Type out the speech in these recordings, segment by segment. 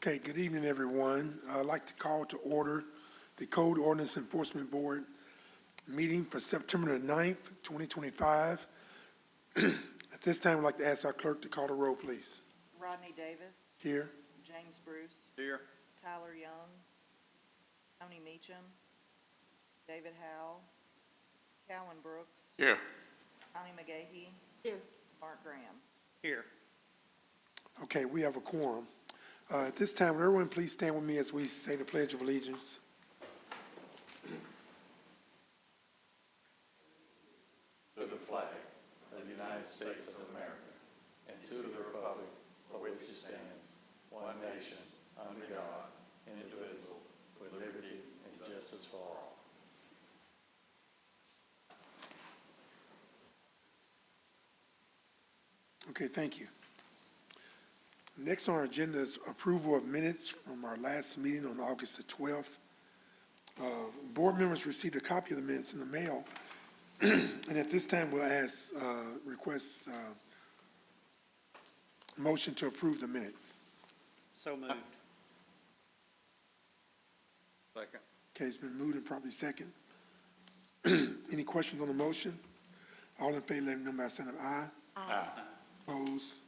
Okay, good evening, everyone. I'd like to call to order the Code Ordinance Enforcement Board meeting for September the 9th, 2025. At this time, I'd like to ask our clerk to call the roll, please. Rodney Davis. Here. James Bruce. Here. Tyler Young. Tony Meacham. David Howell. Calvin Brooks. Here. Connie McGahee. Here. Mark Graham. Here. Okay, we have a quorum. At this time, would everyone please stand with me as we say the Pledge of Allegiance? To the flag of the United States of America, and to the republic for which it stands, one nation, under God, indivisible, with liberty and justice for all. Okay, thank you. Next on our agenda is approval of minutes from our last meeting on August the 12th. Board members received a copy of the minutes in the mail, and at this time we'll request motion to approve the minutes. So moved. Second. Okay, it's been moved and probably second. Any questions on the motion? All in favor, let me know by sign of aye. Aye. Opposed?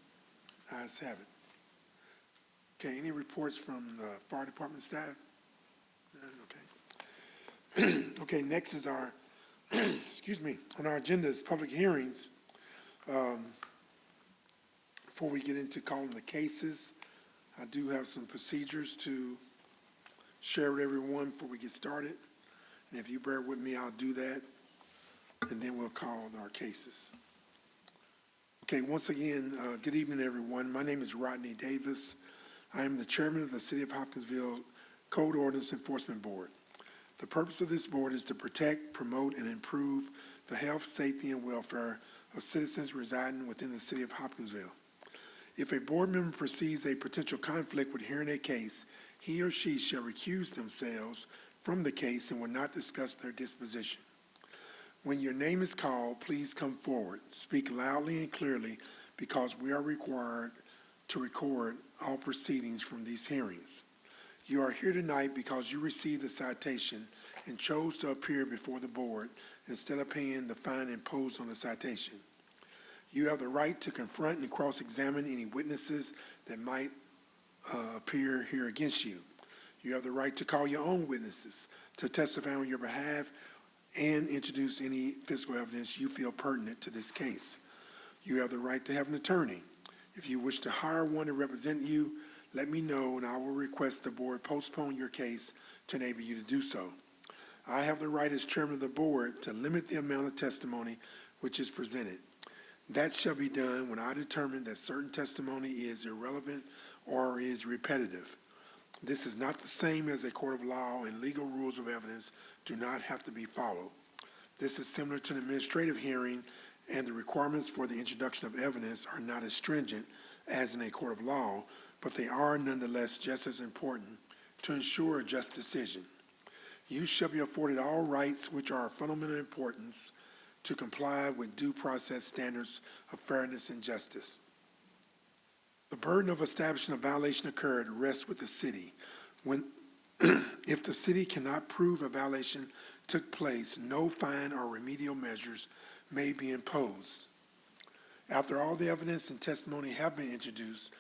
Ayes have it. Okay, any reports from the fire department staff? None, okay. Okay, next is our, excuse me, on our agenda is public hearings. Before we get into calling the cases, I do have some procedures to share with everyone before we get started. And if you bear with me, I'll do that, and then we'll call our cases. Okay, once again, good evening, everyone. My name is Rodney Davis. I am the chairman of the City of Hopkinsville Code Ordinance Enforcement Board. The purpose of this board is to protect, promote, and improve the health, safety, and welfare of citizens residing within the City of Hopkinsville. If a board member perceives a potential conflict with hearing a case, he or she shall recuse themselves from the case and will not discuss their disposition. When your name is called, please come forward. Speak loudly and clearly because we are required to record all proceedings from these hearings. You are here tonight because you received the citation and chose to appear before the board instead of paying the fine imposed on the citation. You have the right to confront and cross-examine any witnesses that might appear here against you. You have the right to call your own witnesses to testify on your behalf and introduce any physical evidence you feel pertinent to this case. You have the right to have an attorney. If you wish to hire one to represent you, let me know and I will request the board postpone your case to enable you to do so. I have the right as chairman of the board to limit the amount of testimony which is presented. That shall be done when I determine that certain testimony is irrelevant or is repetitive. This is not the same as a court of law, and legal rules of evidence do not have to be followed. This is similar to an administrative hearing, and the requirements for the introduction of evidence are not as stringent as in a court of law, but they are nonetheless just as important to ensure a just decision. You shall be afforded all rights which are of fundamental importance to comply with due process standards of fairness and justice. The burden of establishing a violation occurred rests with the city. If the city cannot prove a violation took place, no fine or remedial measures may be imposed. After all the evidence and testimony have been introduced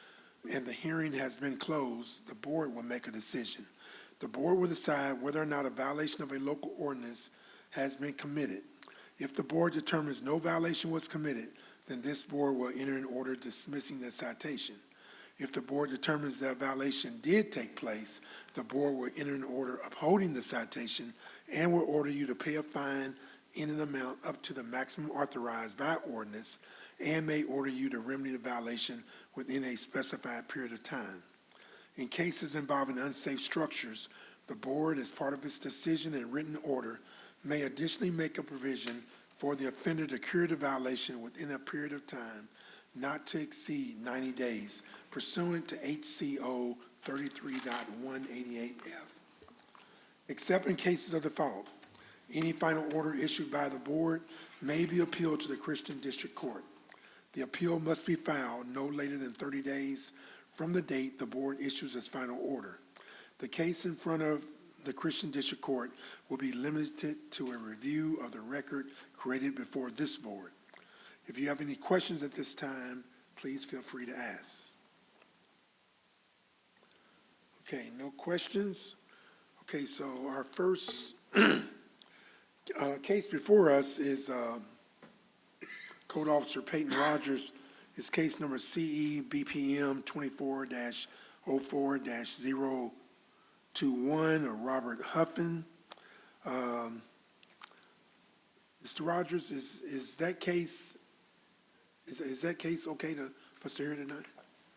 and the hearing has been closed, the board will make a decision. The board will decide whether or not a violation of a local ordinance has been committed. If the board determines no violation was committed, then this board will enter an order dismissing the citation. If the board determines that a violation did take place, the board will enter an order upholding the citation and will order you to pay a fine in an amount up to the maximum authorized by ordinance and may order you to remedy the violation within a specified period of time. In cases involving unsafe structures, the board, as part of its decision and written order, may additionally make a provision for the offender to cure the violation within a period of time not to exceed 90 days, pursuant to HCO 33.188F. Except in cases of default, any final order issued by the board may be appealed to the Christian District Court. The appeal must be filed no later than 30 days from the date the board issues its final order. The case in front of the Christian District Court will be limited to a review of the record created before this board. If you have any questions at this time, please feel free to ask. Okay, no questions? Okay, so our first case before us is Code Officer Peyton Rogers. His case number CE BPM 24-04-021, or Robert Huffin. Mr. Rogers, is that case okay for us to hear tonight?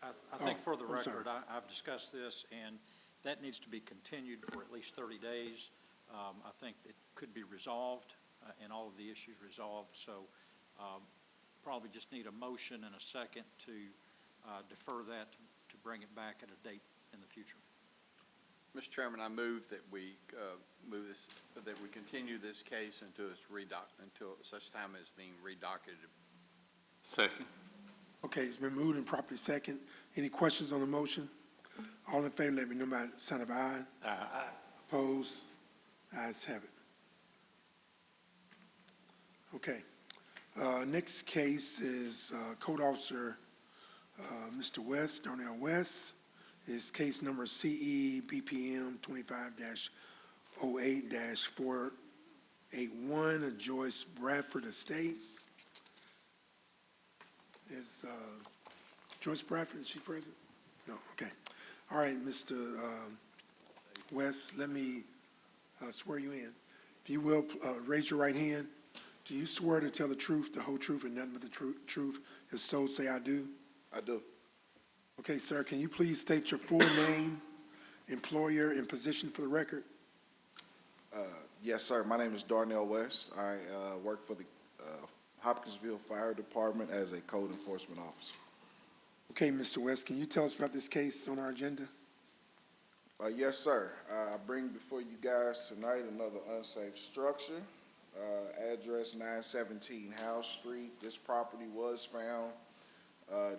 I think for the I'm sorry. record, I've discussed this, and that needs to be continued for at least 30 days. I think it could be resolved, and all of the issues resolved, so probably just need a motion and a second to defer that, to bring it back at a date in the future. Mr. Chairman, I move that we continue this case until such time as being redocketed. Second. Okay, it's been moved and properly second. Any questions on the motion? All in favor, let me know by the sign of aye. Aye. Opposed? Ayes have it. Okay. Next case is Code Officer Mr. West, Darnell West. His case number CE BPM 25-08-481, Joyce Bradford Estate. Is Joyce Bradford, is she present? No, okay. All right, Mr. West, let me swear you in. If you will, raise your right hand. Do you swear to tell the truth, the whole truth, and nothing but the truth? If so, say I do. I do. Okay, sir, can you please state your full name, employer, and position for the record? Yes, sir. My name is Darnell West. I work for the Hopkinsville Fire Department as a code enforcement officer. Okay, Mr. West, can you tell us about this case on our agenda? Yes, sir. I bring before you guys tonight another unsafe structure. Address 917 House Street. This property was found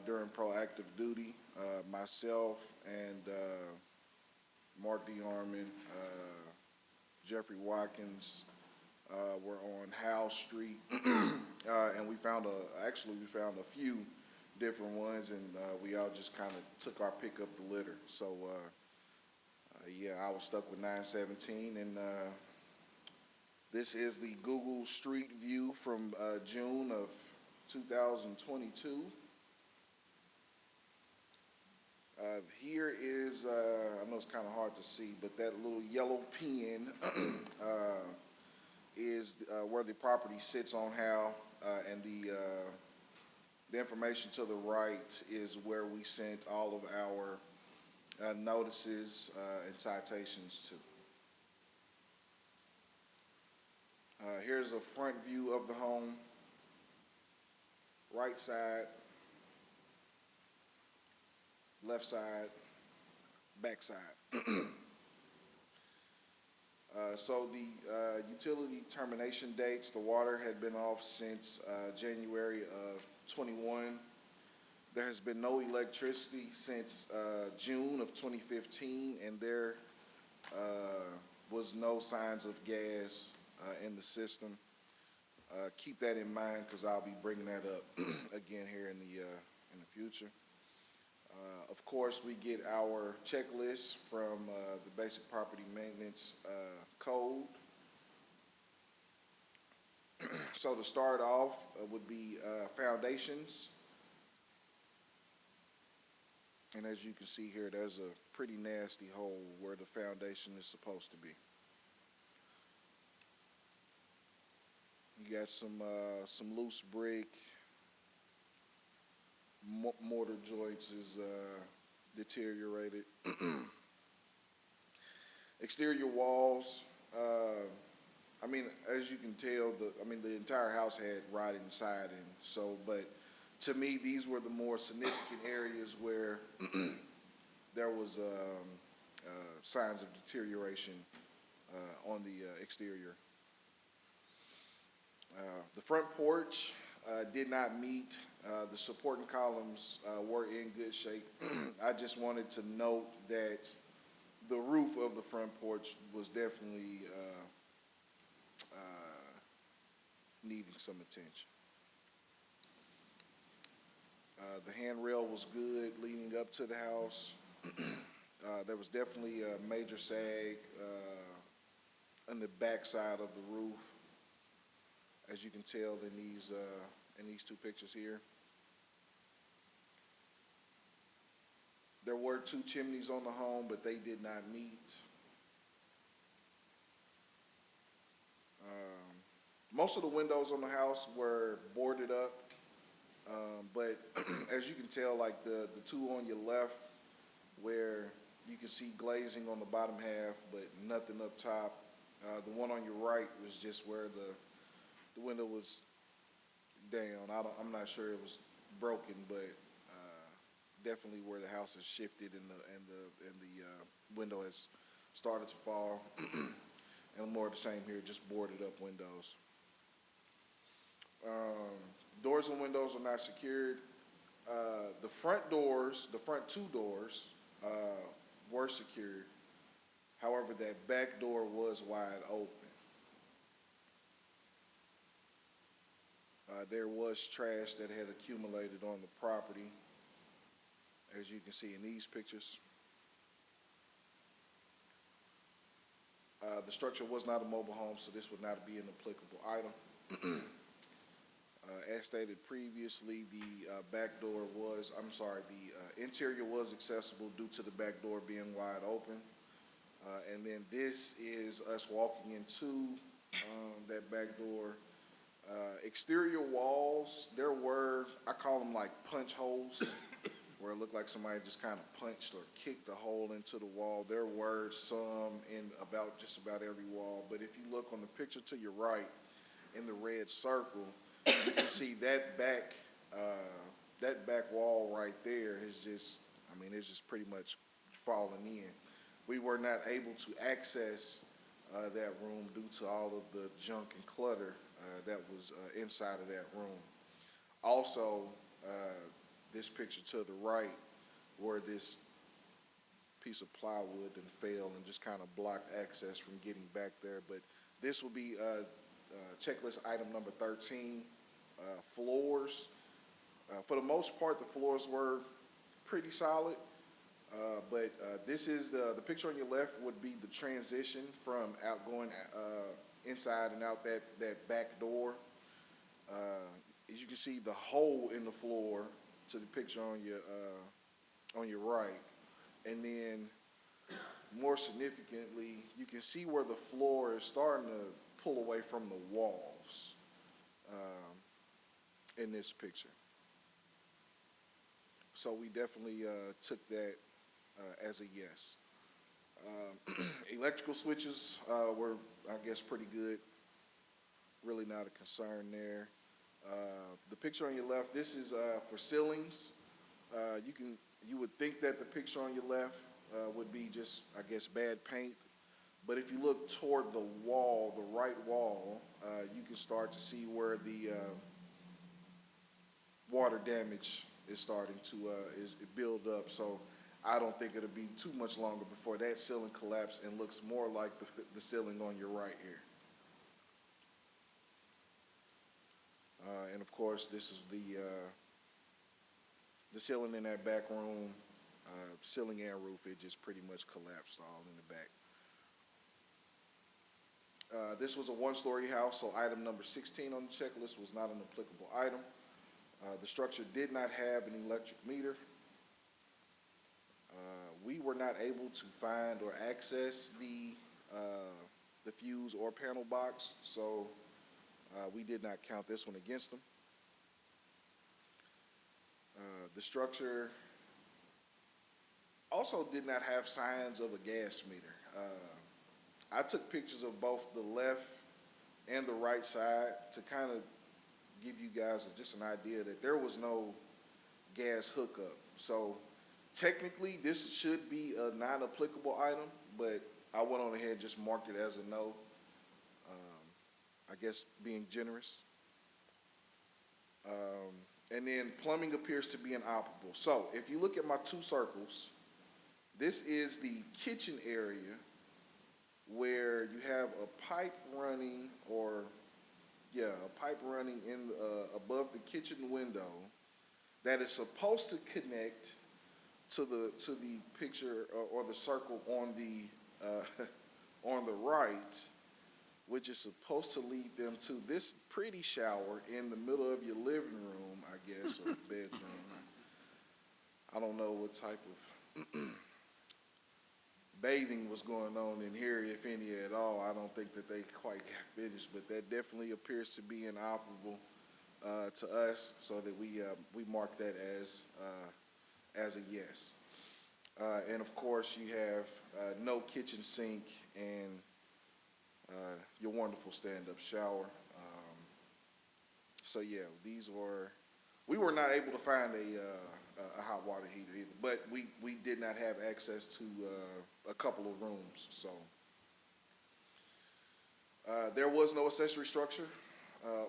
during proactive duty. Myself and Mark DeArmond, Jeffrey Watkins were on House Street, and we found a few different ones, and we all just kind of took our pick up the litter. So, yeah, I was stuck with 917, and this is the Google Street View from June of 2022. Here is, I know it's kind of hard to see, but that little yellow pin is where the property sits on Howe, and the information to the right is where we sent all of our notices and citations to. Here's a front view of the home, right side, left side, back side. So the utility termination dates, the water had been off since January of 21. There has been no electricity since June of 2015, and there was no signs of gas in the system. Keep that in mind, because I'll be bringing that up again here in the future. Of course, we get our checklist from the Basic Property Maintenance Code. So to start off would be foundations. And as you can see here, there's a pretty nasty hole where the foundation is supposed to be. You got some loose brick. Mortar joints is deteriorated. Exterior walls. I mean, as you can tell, the entire house had rotting siding. So, but to me, these were the more significant areas where there was signs of deterioration on the exterior. The front porch did not meet The supporting columns were in good shape. I just wanted to note that the roof of the front porch was definitely needing some attention. The handrail was good leading up to the house. There was definitely a major sag on the back side of the roof, as you can tell in these two pictures here. There were 2 chimneys on the home, but they did not meet. Most of the windows on the house were boarded up, but as you can tell, like the 2 on your left, where you can see glazing on the bottom half, but nothing up top. The one on your right was just where the window was down. I'm not sure it was broken, but definitely where the house has shifted and the window has started to fall. And more of the same here, just boarded up windows. Doors and windows are not secured. The front 2 doors were secured. However, that back door was wide open. There was trash that had accumulated on the property, as you can see in these pictures. The structure was not a mobile home, so this would not be an applicable item. As stated previously, the interior was accessible due to the back door being wide open. And then this is us walking into that back door. Exterior walls, there were, I call them like punch holes, where it looked like somebody just kind of punched or kicked a hole into the wall. There were some in just about every wall, but if you look on the picture to your right, in the red circle, you can see that back wall right there is just, it's just pretty much falling in. We were not able to access that room due to all of the junk and clutter that was inside of that room. Also, this picture to the right, where this piece of plywood then fell and just kind of blocked access from getting back there. But this will be checklist item number 13, floors. For the most part, the floors were pretty solid. But this is the picture on your left would be the transition from going inside and out that back door. As you can see, the hole in the floor to the picture on your right, and then more significantly, you can see where the floor is starting to pull away from the walls in this picture. So we definitely took that as a yes. Electrical switches were, I guess, pretty good. Really not a concern there. The picture on your left, this is for ceilings. You would think that the picture on your left would be just, I guess, bad paint. But if you look toward the wall, the right wall, you can start to see where the water damage is starting to build up. So I don't think it'll be too much longer before that ceiling collapses and looks more like the ceiling on your right here. And of course, this is the ceiling in that back room, ceiling and roof. It just pretty much collapsed all in the back. This was a 1-story house, so item number 16 on the checklist was not an applicable item. The structure did not have an electric meter. We were not able to find or access the fuse or panel box, so we did not count this one against them. The structure also did not have signs of a gas meter. I took pictures of both the left and the right side to kind of give you guys just an idea that there was no gas hookup. So technically, this should be a non-applicable item, but I went on ahead and just marked it as a no. I guess being generous. And then plumbing appears to be inoperable. So if you look at my two circles, this is the kitchen area where you have a pipe running, a pipe running in above the kitchen window that is supposed to connect to the picture or the circle on the right, which is supposed to lead them to this pretty shower in the middle of your living room, I guess, or bedroom. I don't know what type of bathing was going on in here, if any at all. I don't think that they quite got finished, but that definitely appears to be inoperable to us, so that we mark that as a yes. And of course, you have no kitchen sink and your wonderful stand-up shower. So yeah, we were not able to find a hot water heater either, but we did not have access to a couple of rooms, so. There was no accessory structure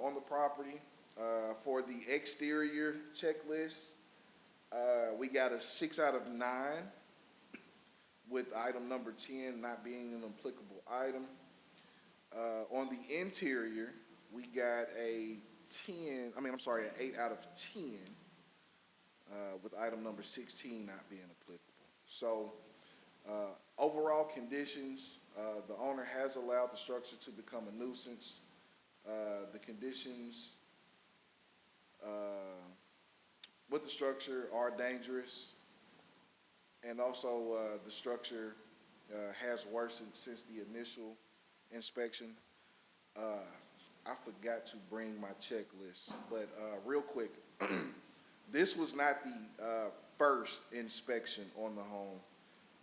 on the property. For the exterior checklist, we got a 6 out of 9, with item number 10 not being an applicable item. On the interior, we got an 8 out of 10, with item number 16 not being applicable. So, overall conditions, the owner has allowed the structure to become a nuisance. The conditions with the structure are dangerous, and also the structure has worsened since the initial inspection. I forgot to bring my checklist, but real quick, this was not the first inspection on the home.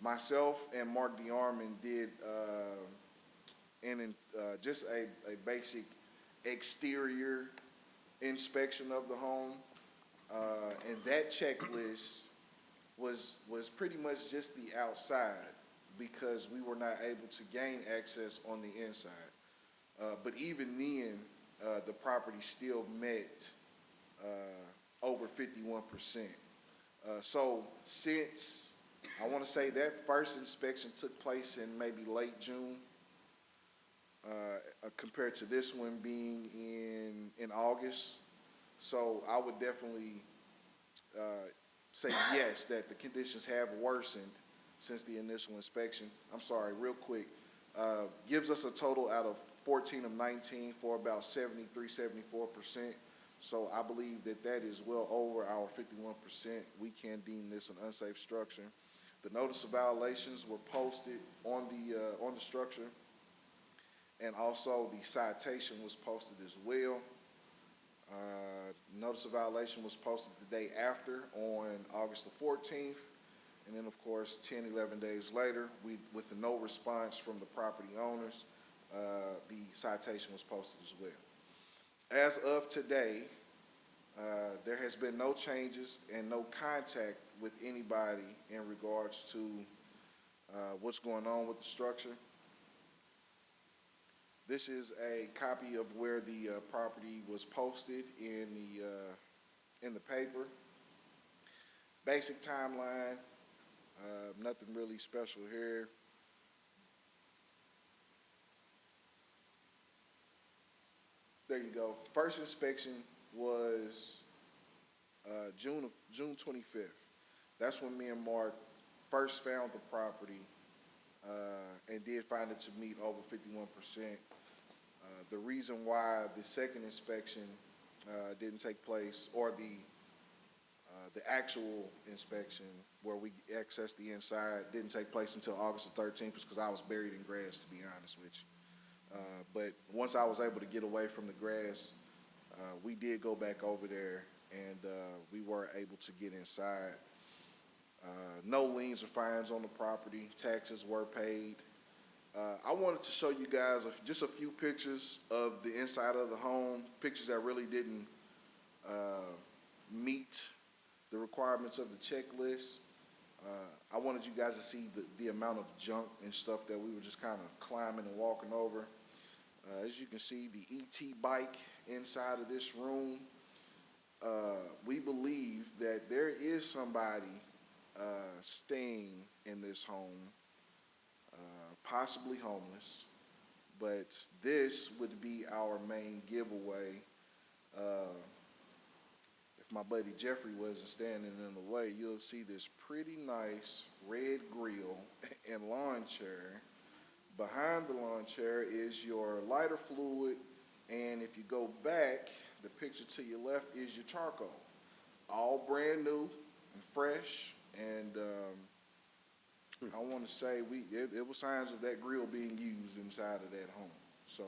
Myself and Mark DeArmond did just a basic exterior inspection of the home, and that checklist was pretty much just the outside, because we were not able to gain access on the inside. But even then, the property still met over 51%. So since, I want to say that first inspection took place in maybe late June, compared to this one being in August. So I would definitely say yes, that the conditions have worsened since the initial inspection. I'm sorry, real quick. Gives us a total out of 14 of 19 for about 73-74%. So I believe that is well over our 51%. We can deem this an unsafe structure. The notice of violations were posted on the structure, and also the citation was posted as well. Notice of violation was posted the day after, on August the 14th. And then, of course, 10, 11 days later, with no response from the property owners, the citation was posted as well. As of today, there has been no changes and no contact with anybody in regards to what's going on with the structure. This is a copy of where the property was posted in the paper. Basic timeline, nothing really special here. There you go. First inspection was June 25th. That's when me and Mark first found the property and did find it to meet over 51%. The reason why the second inspection didn't take place, or the actual inspection where we accessed the inside, didn't take place until August the 13th, is because I was buried in grass, to be honest with you. But once I was able to get away from the grass, we did go back over there, and we were able to get inside. No liens or fines on the property. Taxes were paid. I wanted to show you guys just a few pictures of the inside of the home, pictures that really didn't meet the requirements of the checklist. I wanted you guys to see the amount of junk and stuff that we were just kind of climbing and walking over. As you can see, the ET bike inside of this room. we believe that there is somebody staying in this home, possibly homeless, but this would be our main giveaway. If my buddy Jeffrey wasn't standing in the way, you'll see this pretty nice red grill and lawn chair. Behind the lawn chair is your lighter fluid, and if you go back, the picture to your left is your charcoal. All brand new and fresh, and I want to say it was signs of that grill being used inside of that home. So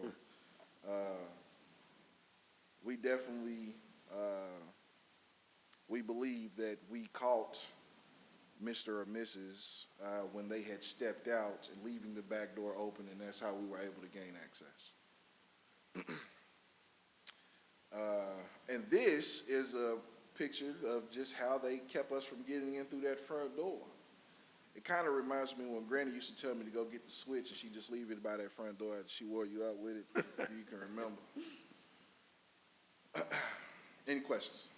we definitely, we believe that we caught Mr. or Mrs. When they had stepped out and leaving the back door open, and that's how we were able to gain access. And this is a picture of just how they kept us from getting in through that front door. It kind of reminds me when Granny used to tell me to go get the switch and she just leave it by that front door and she wore you out with it. You can remember. Any questions?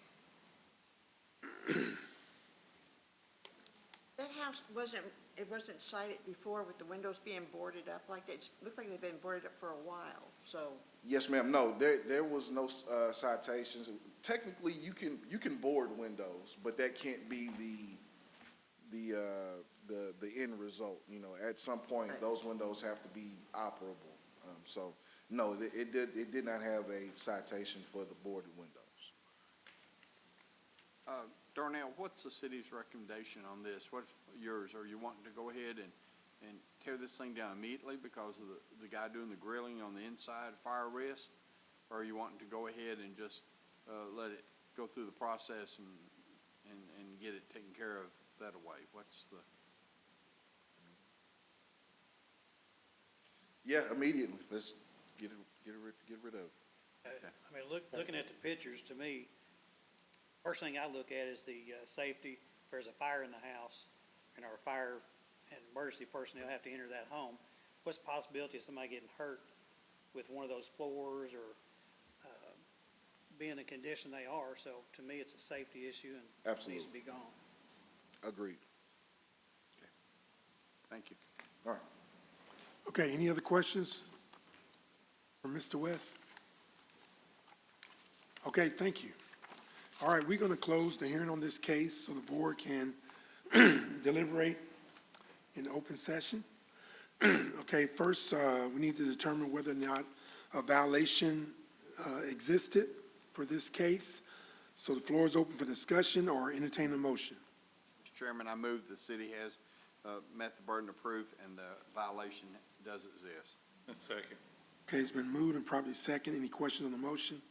That house wasn't cited before with the windows being boarded up like that. It looks like they've been boarded up for a while, so. Yes, ma'am. No, there was no citations. Technically, you can board windows, but that can't be the end result. You know, at some point, Right. those windows have to be operable. So, no, it did not have a citation for the boarded windows. Darnell, what's the city's recommendation on this? What's yours? Are you wanting to go ahead and tear this thing down immediately because of the guy doing the grilling on the inside, fire risk? Or are you wanting to go ahead and just let it go through the process and get it taken care of that away? What's the... Yeah, immediately. Let's get rid of it. I mean, looking at the pictures, to me, first thing I look at is the safety. If there's a fire in the house and our fire and emergency personnel have to enter that home, what's the possibility of somebody getting hurt with one of those floors or being in the condition they are? So to me, it's a safety issue and it needs Absolutely. to be gone. Agreed. Thank you. All right. Okay, any other questions for Mr. West? Okay, thank you. All right, we're going to close the hearing on this case so the board can deliberate in open session. Okay, first, we need to determine whether or not a violation existed for this case. So the floor is open for discussion or entertain a motion. Mr. Chairman, I move the city has met the burden of proof and the violation does exist. A second. Okay, it's been moved and probably second. Any questions on the motion?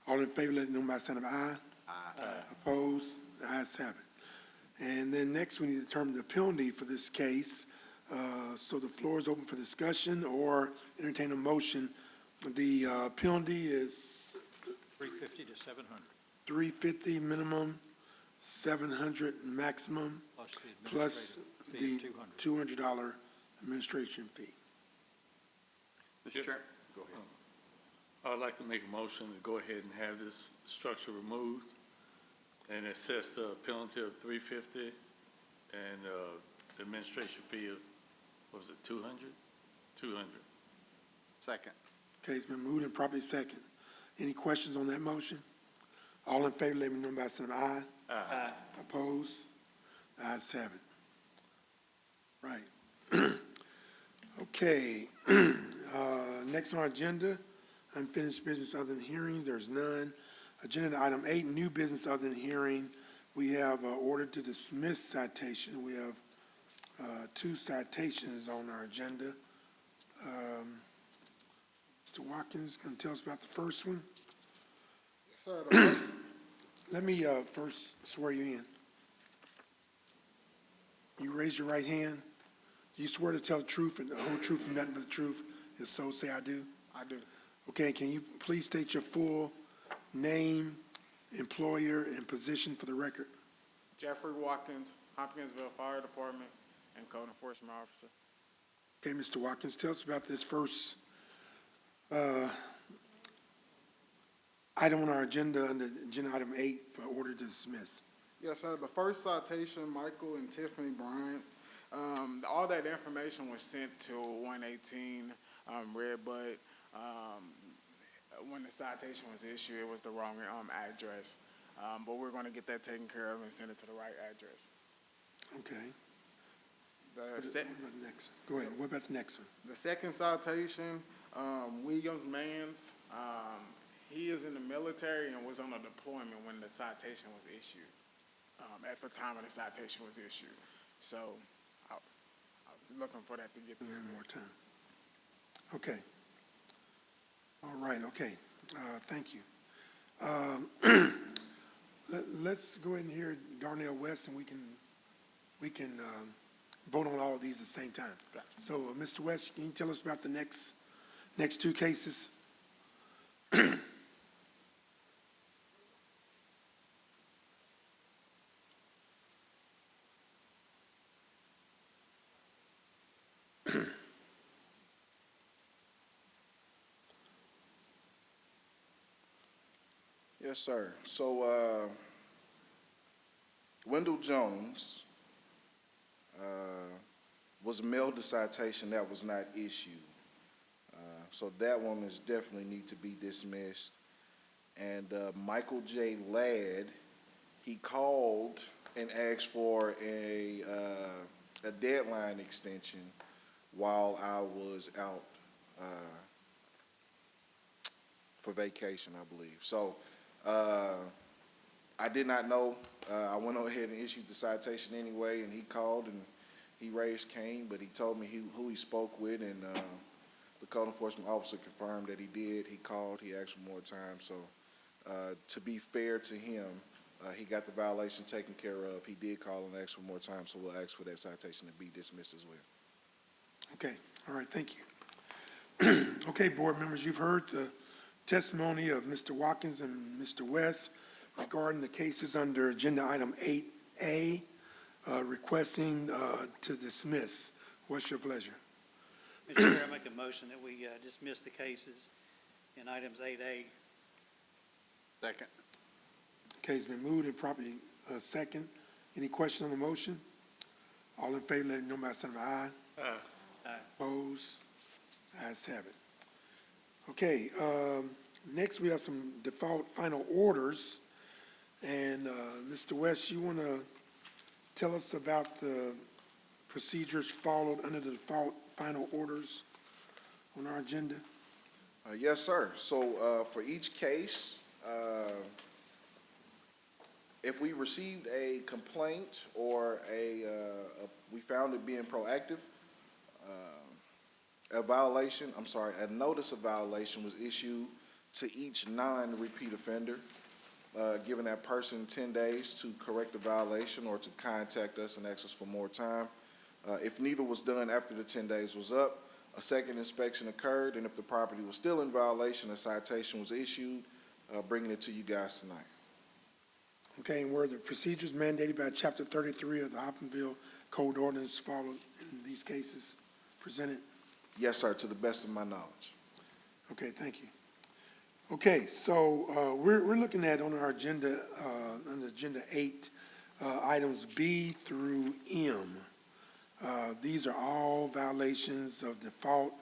All in favor, let it know by the sign of aye. Aye. Opposed? The ayes have it. And then next, we need to determine the penalty for this case. So the floor is open for discussion or entertain a motion. The penalty is $350 to $700 $350 minimum, $700 maximum, plus plus the administrative fee the of $200. $200 administration fee. Mr. Yes. Chair, go ahead. I would like to make a motion to go ahead and have this structure removed and assess the penalty of $350 and the administration fee of, what was it, $200? $200. Second. Okay, it's been moved and probably second. Any questions on that motion? All in favor, let me know by the sign of aye. Aye. Opposed? The ayes have it. Right. Okay, next on our agenda, unfinished business other than hearings, there's none. Agenda item 8, new business other than hearing. We have order to dismiss citation. We have 2 citations on our agenda. Mr. Watkins, can you tell us about the first one? Let me first swear you in. You raise your right hand. Do you swear to tell the truth and the whole truth and nothing but the truth? If so, say I do. I do. Okay, can you please state your full name, employer, and position for the record? Jeffrey Watkins, Hopkinsville Fire Department, and Code Enforcement Officer. Okay, Mr. Watkins, tell us about this first item on our agenda, under agenda item 8, for order to dismiss. Yes, sir. The first citation, Michael and Tiffany Bryant, all that information was sent to 118 Redbud. When the citation was issued, it was the wrong address. But we're going to get that taken care of and send it to the right address. Okay. The What se- about the next? Go ahead. What about the next one? The second citation, Williams Mans, he is in the military and was on a deployment when the citation was issued, at the time of the citation was issued. So I was looking for that to get to. One more time. Okay. All right, okay. Thank you. Let's go ahead and hear Darnell West, and we can vote on all of these at the same time. Gotcha. So, Mr. West, can you tell us about the next two cases? Yes, sir. So, Wendell Jones was mailed a citation that was not issued. So that one is definitely need to be dismissed. And Michael J. Ladd, he called and asked for a deadline extension while I was out for vacation, I believe. So I did not know. I went on ahead and issued the citation anyway, and he called and he raised Cain, but he told me who he spoke with, and the code enforcement officer confirmed that he did. He called, he asked for more time. So to be fair to him, he got the violation taken care of. He did call and ask for more time, so we'll ask for that citation to be dismissed as well. Okay, all right, thank you. Okay, board members, you've heard the testimony of Mr. Watkins and Mr. West regarding the cases under agenda item 8A, requesting to dismiss. What's your pleasure? Mr. Chair, I make a motion that we dismiss the cases in items 8A. Second. Okay, it's been moved and properly second. Any question on the motion? All in favor, let it know by sign of aye. Aye. Opposed? Ayes have it. Okay, next we have some default final orders. And Mr. West, you want to tell us about the procedures followed under the default final orders on our agenda? Yes, sir. So for each case, if we received a complaint or we found it being proactive, a notice of violation was issued to each non-repeat offender, giving that person 10 days to correct the violation or to contact us and ask us for more time. If neither was done after the 10 days was up, a second inspection occurred, and if the property was still in violation, a citation was issued, bringing it to you guys tonight. Okay, and were the procedures mandated by Chapter 33 of the Hopkinsville Code Ordinance followed in these cases presented? Yes, sir, to the best of my knowledge. Okay, thank you. Okay, so we're looking at on our agenda, under Agenda 8, items B through M. These are all violations of default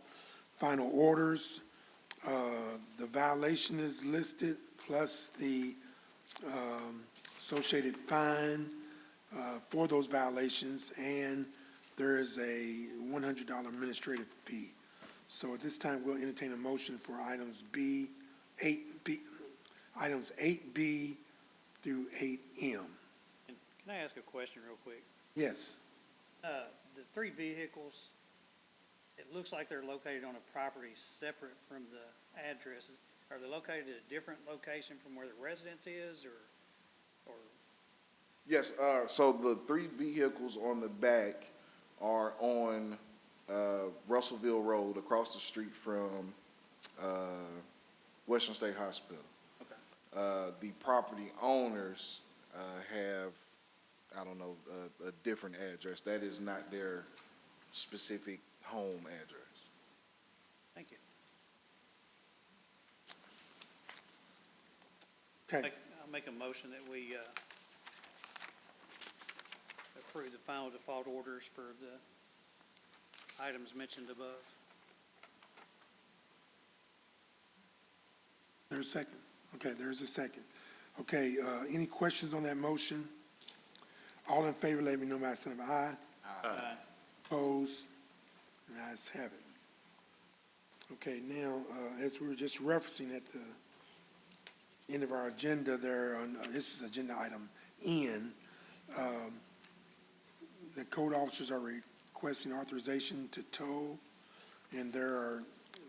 final orders. The violation is listed, plus the associated fine for those violations, and there is a $100 administrative fee. So at this time, we'll entertain a motion for items items 8B through 8M. And can I ask a question real quick? Yes. The three vehicles, it looks like they're located on a property separate from the addresses. Are they located at a different location from where the residence is, or? Yes, so the three vehicles on the back are on Russellville Road across the street from Western State Hospital. Okay. The property owners have, I don't know, a different address. That is not their specific home address. Thank you. Okay, I'll make a motion that we approve the final default orders for the items mentioned above. there's a second. Okay, there's a second. Okay, any questions on that motion? All in favor, let me know by a sign of aye. Aye. Opposed? And ayes have it. Okay, now, as we were just referencing at the end of our agenda there, on, this is agenda item N, the code officers are requesting authorization to tow, and there are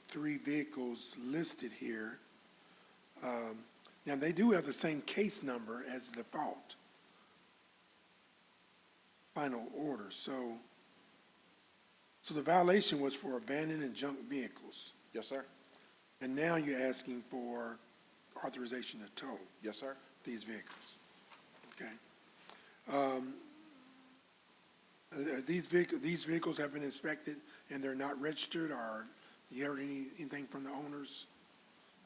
3 vehicles listed here. Now, they do have the same case number as the default final order, so the violation was for abandoned and junk vehicles, Yes, sir. and now you're asking for authorization to tow Yes, sir. these vehicles, okay? These vehicles have been inspected and they're not registered, or you heard anything from the owners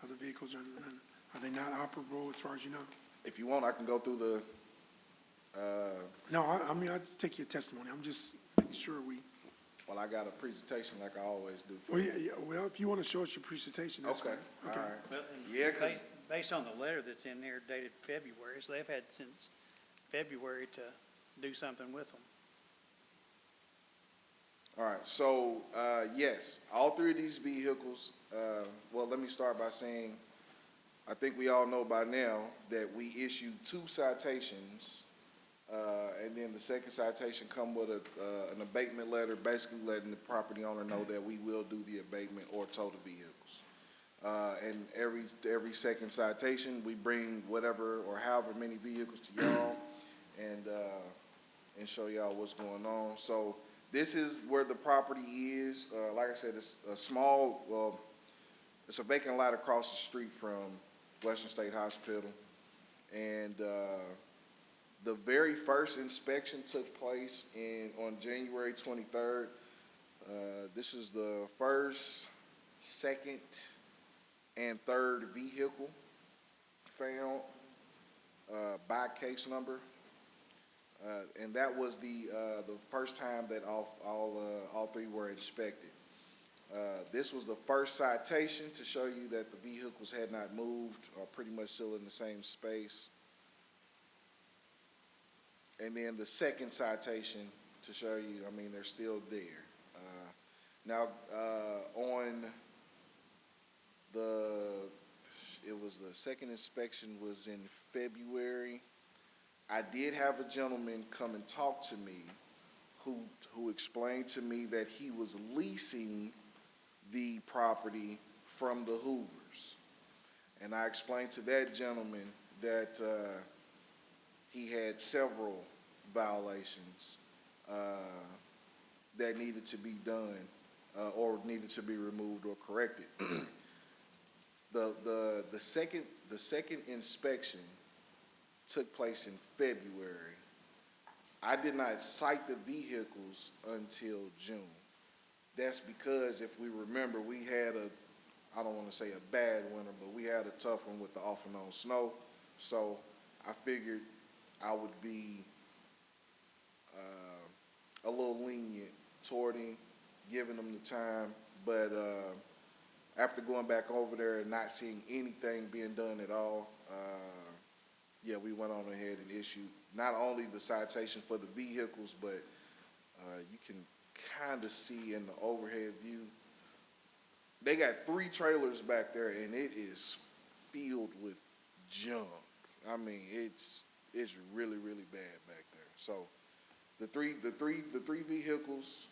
of the vehicles? Are they not operable as far as you know? If you want, I can go through the, No, I mean, I'll just take your testimony. I'm just making sure we, well, I got a presentation like I always do. for well, you. yeah, well, if you want to show us your presentation, that's Okay, fine. all Okay. right. Well, and Yeah, 'cause- based on the letter that's in there dated February, so they've had since February to do something with them. All right, so, yes, all 3 of these vehicles, well, let me start by saying, I think we all know by now that we issued 2 citations, and then the second citation come with an abatement letter, basically letting the property owner know that we will do the abatement or tow the vehicles. And every second citation, we bring whatever or however many vehicles to y'all and show y'all what's going on. So this is where the property is. Like I said, it's a small, well, it's a vacant lot across the street from Western State Hospital. And the very first inspection took place on January 23rd. This is the first, second, and third vehicle found by case number. And that was the first time that all 3 were inspected. This was the first citation to show you that the vehicles had not moved, or pretty much still in the same space. And then the second citation to show you, I mean, they're still there. Now, it was the second inspection was in February. I did have a gentleman come and talk to me who explained to me that he was leasing the property from the Hoovers. And I explained to that gentleman that he had several violations that needed to be done or needed to be removed or corrected. The second inspection took place in February. I did not cite the vehicles until June. That's because if we remember, we had I don't want to say a bad winter, but we had a tough one with the off and on snow. So I figured I would be a little lenient toward him, giving him the time. But after going back over there and not seeing anything being done at all, yeah, we went on ahead and issued not only the citation for the vehicles, but you can kind of see in the overhead view, they got 3 trailers back there, and it is filled with junk. I mean, it's really, really bad back there. So the three vehicles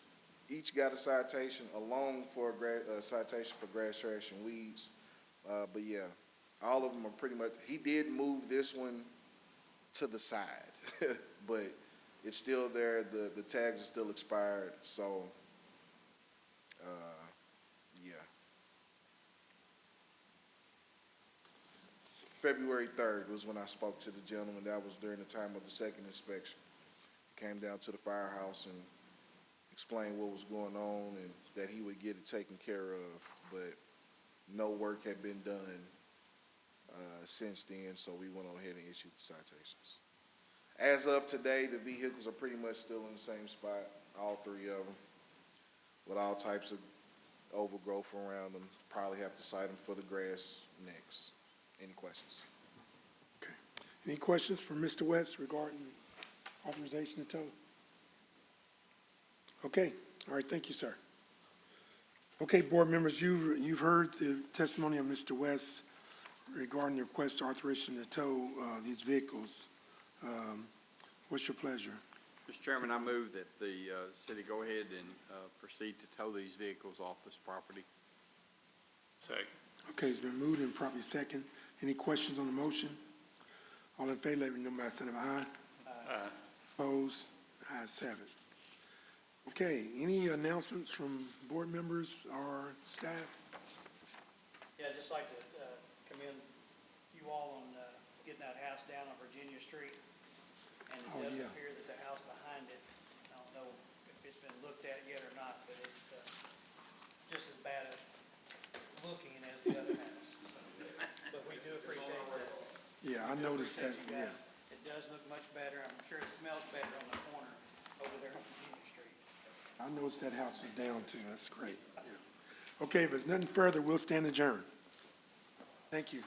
each got a citation, along for a citation for grass, trash, and weeds. But yeah, all of them are pretty much. He did move this one to the side, but it's still there. The tags are still expired. So, yeah. February 3rd was when I spoke to the gentleman. That was during the time of the second inspection. Came down to the firehouse and explained what was going on and that he would get it taken care of, but no work had been done since then, so we went on ahead and issued the citations. As of today, the vehicles are pretty much still in the same spot, all three of them, with all types of overgrowth around them. Probably have to cite them for the grass next. Any questions? Okay. Any questions for Mr. West regarding authorization to tow? Okay, all right, thank you, sir. Okay, board members, you've heard the testimony of Mr. West regarding the request authorization to tow these vehicles. What's your pleasure? Mr. Chairman, I move that the city go ahead and proceed to tow these vehicles off this property. Second. Okay, it's been moved and properly second. Any questions on the motion? All in favor, let me know by the sign of aye. Aye. Opposed? Ayes have it. Okay, any announcements from board members or staff? Yeah, I'd just like to commend you all on getting that house down on Virginia Street. And it Oh, does yeah. appear that the house behind it, I don't know if it's been looked at yet or not, but it's just as bad looking as the other house. So, but we do appreciate that. Yeah, I noticed that, Appreciate you yeah. guys. It does look much better. I'm sure it smells better on the corner over there on Virginia Street. I noticed that house was down too. That's great. Yeah. Okay, if there's nothing further, we'll stand adjourned. Thank you.